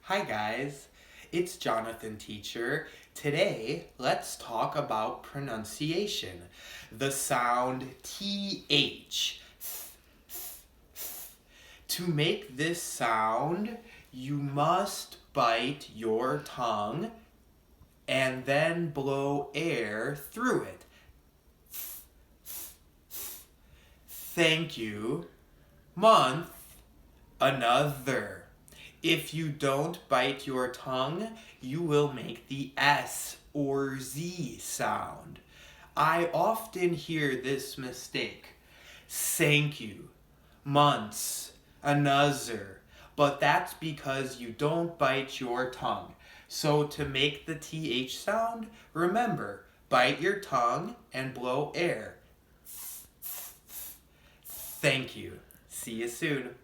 Hi guys, it's Jonathan Teacher. Today, let's talk about pronunciation. The sound TH. To make this sound, you must bite your tongue and then blow air through it. Thank you. Month, another. If you don't bite your tongue, you will make the S or Z sound. I often hear this mistake. Thank you. Months. Another. But that's because you don't bite your tongue. So to make the TH sound, remember, bite your tongue and blow air. Thank you. See you soon.